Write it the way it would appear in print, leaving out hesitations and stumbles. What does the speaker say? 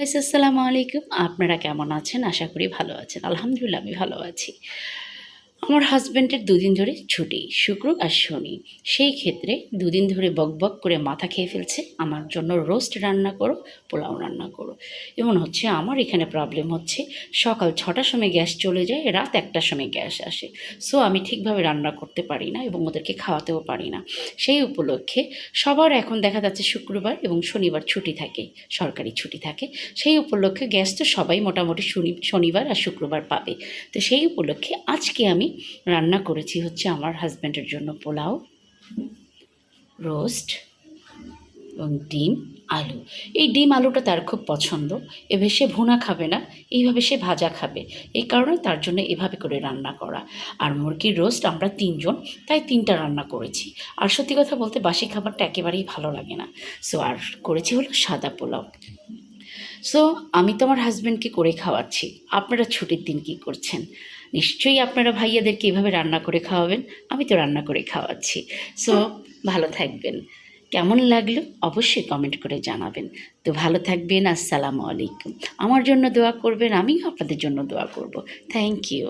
Guys আসসালামু আলাইকুম। আপনারা কেমন আছেন? আশা করি ভালো আছেন। আলহামদুলিল্লাহ আমি ভালো আছি। আমার হাসব্যান্ডের দুদিন ধরে ছুটি, শুক্র আর শনি। সেই ক্ষেত্রে দুদিন ধরে বকবক করে মাথা খেয়ে ফেলছে, আমার জন্য রোস্ট রান্না করো, পোলাও রান্না করো। এমন হচ্ছে আমার এখানে প্রবলেম হচ্ছে, সকাল ৬টার সময় গ্যাস চলে যায়, রাত ১টার সময় গ্যাস আসে। সো আমি ঠিকভাবে রান্না করতে পারি না এবং ওদেরকে খাওয়াতেও পারি না। সেই উপলক্ষে সবার এখন দেখা যাচ্ছে শুক্রবার এবং শনিবার ছুটি থাকে, সরকারি ছুটি থাকে। সেই উপলক্ষে গ্যাস তো সবাই মোটামুটি শনিবার আর শুক্রবার পাবে। তো সেই উপলক্ষে আজকে আমি রান্না করেছি হচ্ছে আমার হাজব্যান্ডের জন্য পোলাও, রোস্ট এবং ডিম, আলু। এই ডিম আলুটা তার খুব পছন্দ। এভাবে সে ভুনা খাবে না, এইভাবে সে ভাজা খাবে। এই কারণে তার জন্য এভাবে করে রান্না করা। আর মুরগির রোস্ট আমরা ৩ জন, তাই ৩টা রান্না করেছি। আর সত্যি কথা বলতে বাসি খাবারটা একেবারেই ভালো লাগে না। সো আর করেছি হলো সাদা পোলাও। সো আমি তো আমার হাজব্যান্ডকে করে খাওয়াচ্ছি। আপনারা ছুটির দিন কী করছেন? নিশ্চয়ই আপনারা ভাইয়াদেরকে এভাবে রান্না করে খাওয়াবেন। আমি তো রান্না করে খাওয়াচ্ছি। সো ভালো থাকবেন। কেমন লাগলো অবশ্যই কমেন্ট করে জানাবেন। তো ভালো থাকবেন। আসসালামু আলাইকুম। আমার জন্য দোয়া করবেন, আমিও আপনাদের জন্য দোয়া করব। Thank you.